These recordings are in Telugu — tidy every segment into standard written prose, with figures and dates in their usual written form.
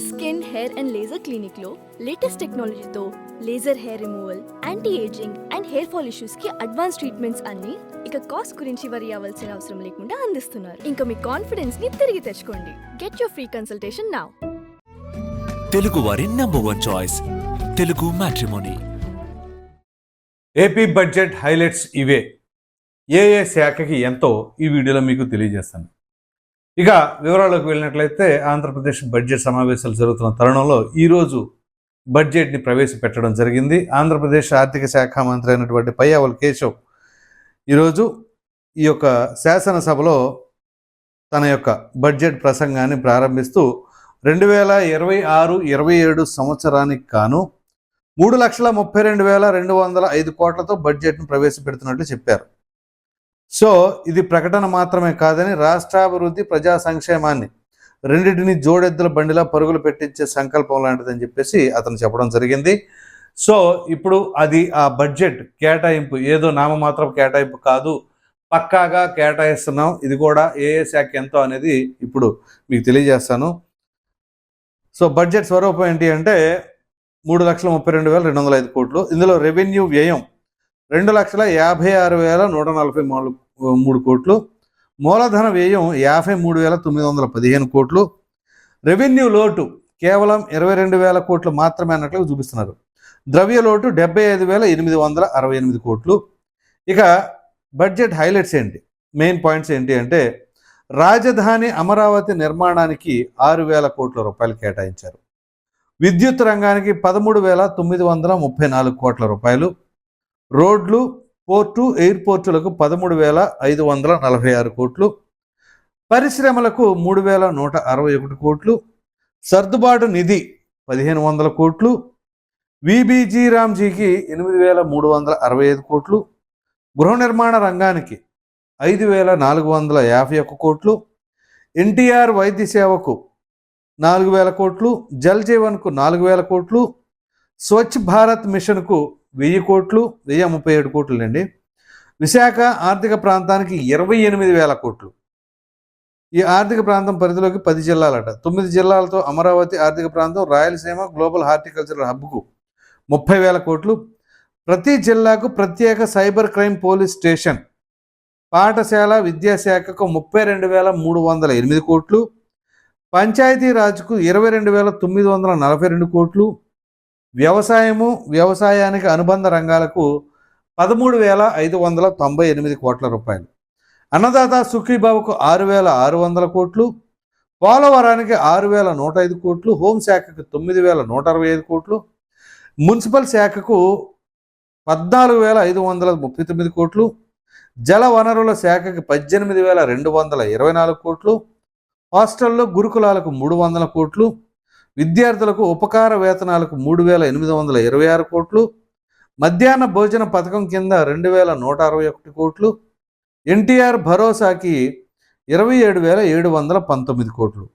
Skin hair and laser clinic లో లేటెస్ట్ టెక్నాలజీతో laser hair removal, anti ageing and hair fall issues కి అడ్వాన్స్ ట్రీట్మెంట్స్ అన్ని ఇక కాస్ట్ గురించి వరి అవ్వాల్సిన అవసరం లేకుండా అందిస్తున్నారు. ఇంకా మీ కాన్ఫిడెన్స్ ని తిరిగి తెచ్చుకోండి. Get your free consultation now. Telugu వారి number 1 choice Telugu matrimony. AP budget highlights ఇవే. ఏ శాఖకి ఎంతో ఈ వీడియోలో మీకు తెలియజేస్తాను. ఇక వివరాలకు వెళ్ళినట్లయితే ఆంధ్రప్రదేశ్ బడ్జెట్ సమావేశాలు జరుగుతున్న తరుణంలో ఈరోజు బడ్జెట్ని ప్రవేశపెట్టడం జరిగింది. ఆంధ్రప్రదేశ్ ఆర్థిక శాఖ మంత్రి అయినటువంటి పయ్యావుల కేశవ్ ఈరోజు ఈ యొక్క శాసనసభలో తన యొక్క బడ్జెట్ ప్రసంగాన్ని ప్రారంభిస్తూ 2026-27 సంవత్సరానికి గాను 3,32,205 కోట్లతో బడ్జెట్ను ప్రవేశపెడుతున్నట్లు చెప్పారు. సో ఇది ప్రకటన మాత్రమే కాదని రాష్ట్రాభివృద్ధి, ప్రజా సంక్షేమాన్ని రెండింటిని జోడెద్దుల బండిలా పరుగులు పెట్టించే సంకల్పం లాంటిదని చెప్పేసి అతను చెప్పడం జరిగింది. సో ఇప్పుడు అది ఆ బడ్జెట్ కేటాయింపు ఏదో నామమాత్రం కేటాయింపు కాదు, పక్కాగా కేటాయిస్తున్నాం. ఇది కూడా ఏ శాఖ ఎంతో అనేది ఇప్పుడు మీకు తెలియజేస్తాను. సో బడ్జెట్ స్వరూపం ఏంటి అంటే 3,32,205 కోట్లు. ఇందులో రెవెన్యూ వ్యయం 2,56,143 కోట్లు, మూలధన వ్యయం 53,915 కోట్లు, రెవెన్యూ లోటు కేవలం 22,000 కోట్లు మాత్రమే అన్నట్లు చూపిస్తున్నారు. ద్రవ్య లోటు 75,868 కోట్లు. ఇక బడ్జెట్ హైలైట్స్ ఏంటి, మెయిన్ పాయింట్స్ ఏంటి అంటే రాజధాని అమరావతి నిర్మాణానికి 6,000 కోట్ల రూపాయలు కేటాయించారు. విద్యుత్ రంగానికి 13,934 కోట్ల రూపాయలు, రోడ్లు, పోర్టు, ఎయిర్పోర్టులకు 13,546 కోట్లు, పరిశ్రమలకు 3,161 కోట్లు, సర్దుబాటు నిధి 1,500 కోట్లు, విబిజీ రామ్జీకి 8,365 కోట్లు, గృహ నిర్మాణ రంగానికి 5,451 కోట్లు, ఎన్టీఆర్ వైద్య సేవకు 4,000 కోట్లు, జల్ జీవన్కు 4,000 కోట్లు, స్వచ్ఛ భారత్ మిషన్కు 1,000 కోట్లు, 1,037 కోట్లు అండి. విశాఖ ఆర్థిక ప్రాంతానికి 28,000 కోట్లు. ఈ ఆర్థిక ప్రాంతం పరిధిలోకి 10 జిల్లాలట. 9 జిల్లాలతో అమరావతి ఆర్థిక ప్రాంతం, రాయలసీమ గ్లోబల్ హార్టికల్చరల్ హబ్కు 30,000 కోట్లు, ప్రతి జిల్లాకు ప్రత్యేక సైబర్ క్రైమ్ పోలీస్ స్టేషన్, పాఠశాల విద్యాశాఖకు 32,308 కోట్లు, పంచాయతీరాజ్కు 22,942 కోట్లు, వ్యవసాయము, వ్యవసాయానికి అనుబంధ రంగాలకు 13,598 కోట్ల రూపాయలు, అన్నదాత సుఖీభావకు 6,600 కోట్లు, పోలవరానికి 6,105 కోట్లు, హోంశాఖకు 9,165 కోట్లు, మున్సిపల్ శాఖకు 14,539 కోట్లు, జల వనరుల శాఖకి 18,224 కోట్లు, హాస్టల్లో గురుకులాలకు 300 కోట్లు, విద్యార్థులకు ఉపకార వేతనాలకు 3,826 కోట్లు, మధ్యాహ్న భోజన పథకం కింద 2,161 కోట్లు, ఎన్టీఆర్ భరోసాకి 27,719 కోట్లు.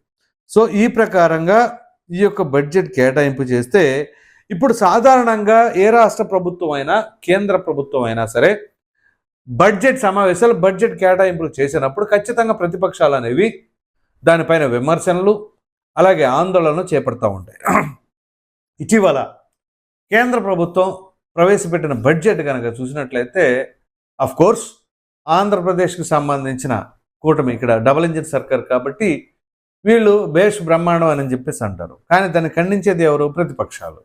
సో ఈ ప్రకారంగా ఈ యొక్క బడ్జెట్ కేటాయింపు చేస్తే ఇప్పుడు సాధారణంగా ఏ రాష్ట్ర ప్రభుత్వం అయినా కేంద్ర ప్రభుత్వం అయినా సరే బడ్జెట్ సమావేశాలు, బడ్జెట్ కేటాయింపులు చేసినప్పుడు ఖచ్చితంగా ప్రతిపక్షాలు అనేవి దానిపైన విమర్శనలు అలాగే ఆందోళనలు చేపడతా ఉంటాయి. ఇటీవల కేంద్ర ప్రభుత్వం ప్రవేశపెట్టిన బడ్జెట్ కనుక చూసినట్లయితే కోర్స్ ఆంధ్రప్రదేశ్కి సంబంధించిన కూటమి, ఇక్కడ డబుల్ ఇంజిన్ సర్కార్ కాబట్టి వీళ్ళు బేష్ బ్రహ్మాండం అని చెప్పేసి అంటారు. కానీ దాన్ని ఖండించేది ఎవరు? ప్రతిపక్షాలు.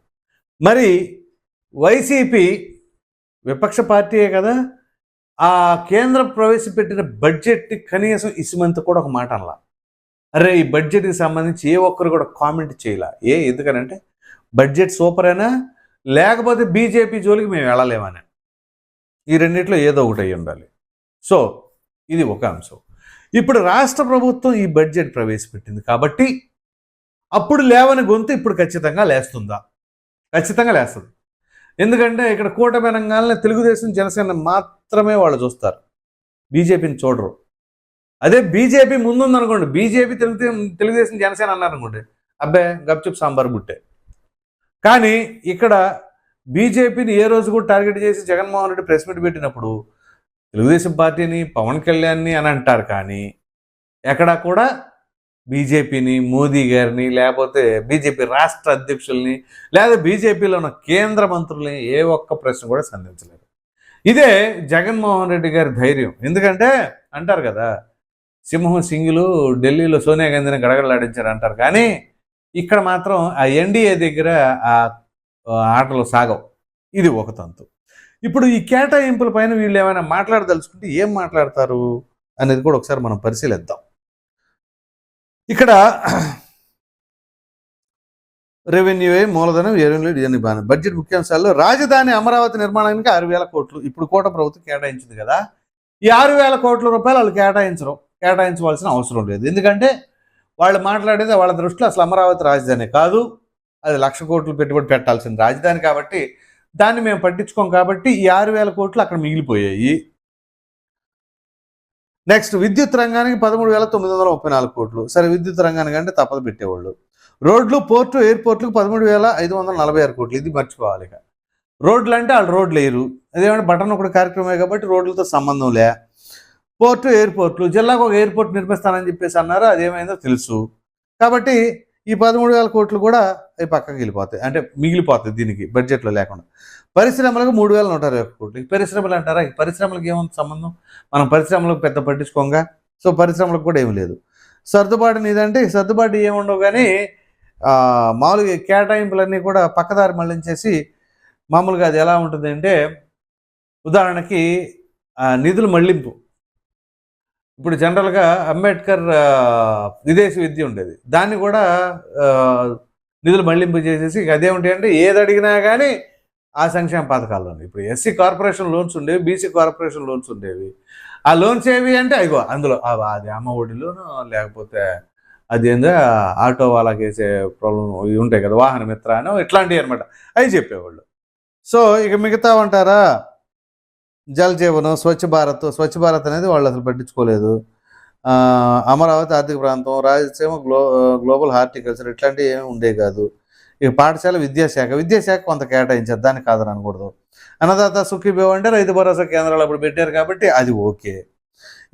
మరి వైసీపీ విపక్ష పార్టీయే కదా, ఆ కేంద్రం ప్రవేశపెట్టిన బడ్జెట్ని కనీసం ఇసుమంత కూడా ఒక మాట అనలా. అరే ఈ బడ్జెట్కి సంబంధించి ఏ ఒక్కరు కూడా కామెంట్ చేయలే. ఎందుకనంటే బడ్జెట్ సూపర్ అయినా లేకపోతే బీజేపీ జోలికి మేము వెళ్ళలేమని, ఈ రెండిట్లో ఏదో ఒకటి అయ్యి ఉండాలి. సో ఇది ఒక అంశం. ఇప్పుడు రాష్ట్ర ప్రభుత్వం ఈ బడ్జెట్ ప్రవేశపెట్టింది కాబట్టి అప్పుడు లేవని గొంతు ఇప్పుడు ఖచ్చితంగా లేస్తుందా? ఖచ్చితంగా లేస్తుంది. ఎందుకంటే ఇక్కడ కూటమి రంగాలని తెలుగుదేశం, జనసేన మాత్రమే వాళ్ళు చూస్తారు, బీజేపీని చూడరు. అదే బీజేపీ ముందుందనుకోండి, బీజేపీ తెలుగుదేశం జనసేన అన్నారనుకోండి, అబ్బే గప్చుప్ సాంబార్ బుట్టే. కానీ ఇక్కడ బీజేపీని ఏ రోజు కూడా టార్గెట్ చేసి జగన్మోహన్ రెడ్డి ప్రెస్ మీట్ పెట్టినప్పుడు తెలుగుదేశం పార్టీని, పవన్ కళ్యాణ్ని అని అంటారు. కానీ ఎక్కడా కూడా బీజేపీని, మోదీ గారిని, లేకపోతే బీజేపీ రాష్ట్ర అధ్యక్షుల్ని, లేదా బీజేపీలో ఉన్న కేంద్ర మంత్రుల్ని ఏ ఒక్క ప్రశ్న కూడా సంధించలేరు. ఇదే జగన్మోహన్ రెడ్డి గారి ధైర్యం. ఎందుకంటే అంటారు కదా, సింహం సింగులు ఢిల్లీలో సోనియా గాంధీని గడగడలాడించారు అంటారు, కానీ ఇక్కడ మాత్రం ఆ ఎన్డీఏ దగ్గర ఆ ఆటలు సాగవు. ఇది ఒక తంతు. ఇప్పుడు ఈ కేటాయింపుల పైన వీళ్ళు ఏమైనా మాట్లాడదలుచుకుంటే ఏం మాట్లాడతారు అనేది కూడా ఒకసారి మనం పరిశీలిద్దాం. ఇక్కడ రెవెన్యూవే మూలధనం, ఇవన్నీ బాగా బడ్జెట్ ముఖ్యాంశాల్లో రాజధాని అమరావతి నిర్మాణానికి 6,000 కోట్లు ఇప్పుడు కూటమి ప్రభుత్వం కేటాయించింది కదా. ఈ 6,000 కోట్ల రూపాయలు వాళ్ళు కేటాయించవలసిన అవసరం లేదు. ఎందుకంటే వాళ్ళు మాట్లాడేది వాళ్ళ దృష్టిలో అసలు అమరావతి రాజధాని కాదు, అది 1,00,000 కోట్లు పెట్టుబడి పెట్టాల్సిన రాజధాని కాబట్టి దాన్ని మేము పట్టించుకోం. కాబట్టి ఈ 6,000 కోట్లు అక్కడ మిగిలిపోయాయి. నెక్స్ట్ విద్యుత్ రంగానికి 13,934 కోట్లు. సరే, విద్యుత్ రంగానికి అంటే తప్పదు పెట్టేవాళ్ళు. రోడ్లు, పోర్టు, ఎయిర్పోర్ట్లకు 13,546 కోట్లు. ఇది మర్చిపోవాలి. ఇక రోడ్లు అంటే వాళ్ళు రోడ్లు వేయరు, అదేమంటే బటన్ ఒకటి కార్యక్రమమే కాబట్టి రోడ్లతో సంబంధం లే. పోర్టు, ఎయిర్పోర్ట్లు, జిల్లాకు ఒక ఎయిర్పోర్ట్ నిర్మిస్తానని చెప్పేసి అన్నారు, అదేమైందో తెలుసు. కాబట్టి ఈ 13,000 కోట్లు కూడా అవి పక్కకి వెళ్ళిపోతాయి, అంటే మిగిలిపోతాయి దీనికి బడ్జెట్లో లేకుండా. పరిశ్రమలకు 3,120 కోట్లు. పరిశ్రమలు అంటారా, ఈ పరిశ్రమలకు ఏముంది సంబంధం? మనం పరిశ్రమలకు పెద్ద పట్టించుకోగా, సో పరిశ్రమలకు కూడా ఏమి లేదు. సర్దుబాటు నీదంటే సర్దుబాటు ఏముండవు, కానీ మామూలుగా కేటాయింపులన్నీ కూడా పక్కదారి మళ్ళించేసి మామూలుగా అది ఎలా ఉంటుంది అంటే, ఉదాహరణకి నిధుల మళ్లింపు. ఇప్పుడు జనరల్గా అంబేద్కర్ విదేశీ విద్య ఉండేది, దాన్ని కూడా నిధులు మళ్లింపు చేసేసి అదేమిటి అంటే ఏది అడిగినా కానీ ఆ సంక్షేమ పథకాల్లో ఇప్పుడు ఎస్సీ కార్పొరేషన్ లోన్స్ ఉండేవి, బీసీ కార్పొరేషన్ లోన్స్ ఉండేవి. ఆ లోన్స్ ఏవి అంటే అయ్యో అందులో అది అమ్మ ఒడిలోనూ, లేకపోతే అదేందో ఆటో వాళ్ళకి వేసే ప్రాబ్లం ఇవి ఉంటాయి కదా, వాహన మిత్ర అని ఇట్లాంటివి అనమాట, అవి చెప్పేవాళ్ళు. సో ఇక మిగతా అంటారా, జల్ జీవనం, స్వచ్ఛ భారత్ అనేది వాళ్ళు అసలు పట్టించుకోలేదు. అమరావతి ఆర్థిక ప్రాంతం, రాయలసీమ గ్లోబల్ హార్టికల్చర్ ఇట్లాంటివి ఏమి ఉండే కాదు. ఇక పాఠశాల, విద్యాశాఖ కొంత కేటాయించారు, దాన్ని కాదని అనకూడదు. అన్నదాత సుఖీభావ అంటే రైతు భరోసా కేంద్రాలు అప్పుడు పెట్టారు కాబట్టి అది ఓకే.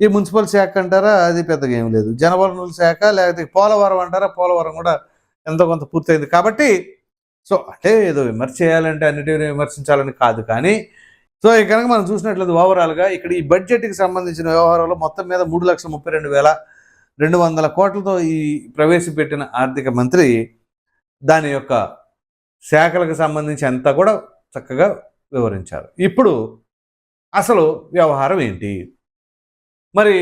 ఈ మున్సిపల్ శాఖ అంటారా, అది పెద్దగా ఏం లేదు. జనవనరుల శాఖ, లేకపోతే పోలవరం అంటారా, పోలవరం కూడా ఎంతో కొంత పూర్తయింది. కాబట్టి సో అంటే ఏదో విమర్శ చేయాలంటే అన్నిటిని విమర్శించాలని కాదు, కానీ సో ఇక కనుక మనం చూసినట్లయితే ఓవరాల్గా ఇక్కడ ఈ బడ్జెట్కి సంబంధించిన వ్యవహారంలో మొత్తం మీద 3,32,200 కోట్లతో ఈ ప్రవేశపెట్టిన ఆర్థిక మంత్రి దాని యొక్క శాఖలకు సంబంధించి అంతా కూడా చక్కగా వివరించారు. ఇప్పుడు అసలు వ్యవహారం ఏంటి, మరి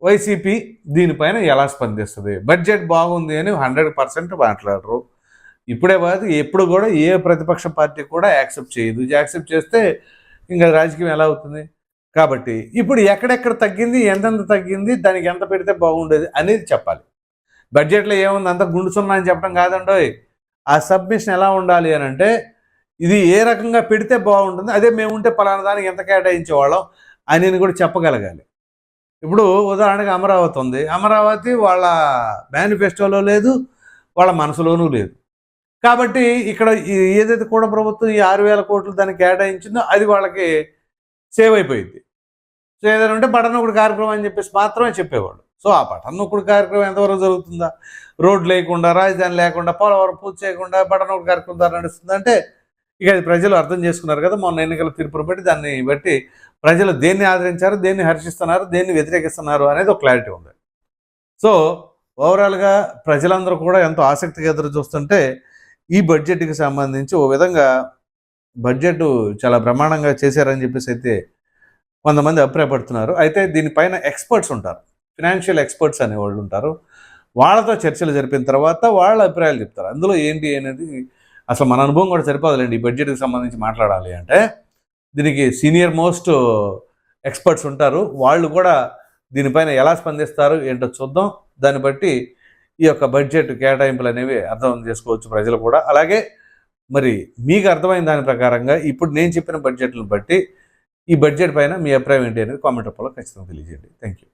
వైసీపీ దీనిపైన ఎలా స్పందిస్తుంది? బడ్జెట్ బాగుంది అని 100% మాట్లాడరు. ఇప్పుడే కాదు, ఎప్పుడు కూడా ఏ ప్రతిపక్ష పార్టీ కూడా యాక్సెప్ట్ చేయదు. యాక్సెప్ట్ చేస్తే ఇంకా రాజకీయం ఎలా అవుతుంది? కాబట్టి ఇప్పుడు ఎక్కడెక్కడ తగ్గింది, ఎంతెంత తగ్గింది, దానికి ఎంత పెడితే బాగుండేది అనేది చెప్పాలి. బడ్జెట్లో ఏముంది అంత గుండు సున్నా అని చెప్పడం కాదండోయ్. ఆ సబ్మిషన్ ఎలా ఉండాలి అని అంటే, ఇది ఏ రకంగా పెడితే బాగుంటుంది, అదే మేము ఉంటే పలానా దానికి ఎంత కేటాయించేవాళ్ళం అని కూడా చెప్పగలగాలి. ఇప్పుడు ఉదాహరణకి అమరావతి ఉంది, అమరావతి వాళ్ళ మేనిఫెస్టోలో లేదు, వాళ్ళ మనసులోనూ లేదు. కాబట్టి ఇక్కడ ఏదైతే కూడా ప్రభుత్వం ఈ 6,000 కోట్లు దానికి కేటాయించిందో అది వాళ్ళకి సేవ్ అయిపోయింది. సో ఏదైనా ఉంటే బటన్ నొక్కుడు కార్యక్రమం అని చెప్పేసి మాత్రమే చెప్పేవాళ్ళు. సో ఆ బటన్ నొక్కుడు కార్యక్రమం ఎంతవరకు జరుగుతుందా? రోడ్లు లేకుండా, రాజధాని లేకుండా, పోలవరం పూర్తి చేయకుండా బటన్ నొక్కుడు కార్యక్రమం ద్వారా నడుస్తుందంటే ఇక అది ప్రజలు అర్థం చేసుకున్నారు కదా మొన్న ఎన్నికల తీర్పును బట్టి. దాన్ని బట్టి ప్రజలు దేన్ని ఆదరించారు, దేన్ని హర్షిస్తున్నారు, దేన్ని వ్యతిరేకిస్తున్నారు అనేది ఒక క్లారిటీ ఉంది. సో ఓవరాల్గా ప్రజలందరూ కూడా ఎంతో ఆసక్తిగా ఎదురు చూస్తుంటే ఈ బడ్జెట్కి సంబంధించి ఓ విధంగా బడ్జెట్ చాలా బ్రహ్మాండంగా చేశారని చెప్పేసి అయితే కొంతమంది అభిప్రాయపడుతున్నారు. అయితే దీనిపైన ఎక్స్పర్ట్స్ ఉంటారు, ఫినాన్షియల్ ఎక్స్పర్ట్స్ అనేవాళ్ళు ఉంటారు. వాళ్ళతో చర్చలు జరిపిన తర్వాత వాళ్ళ అభిప్రాయాలు చెప్తారు. అందులో ఏంటి అనేది అసలు మన అనుభవం కూడా సరిపోదులేండి. ఈ బడ్జెట్కి సంబంధించి మాట్లాడాలి అంటే దీనికి సీనియర్ మోస్ట్ ఎక్స్పర్ట్స్ ఉంటారు. వాళ్ళు కూడా దీనిపైన ఎలా స్పందిస్తారు ఏంటో చూద్దాం. దాన్ని బట్టి ఈ యొక్క బడ్జెట్ కేటాయింపులు అనేవి అర్థం చేసుకోవచ్చు ప్రజలు కూడా. అలాగే మరి మీకు అర్థమైన దాని ప్రకారంగా ఇప్పుడు నేను చెప్పిన బడ్జెట్లను బట్టి ఈ బడ్జెట్ పైన మీ అభిప్రాయం ఏంటి అనేది కామెంట్ రూపంలో ఖచ్చితంగా తెలియజేయండి. Thank you.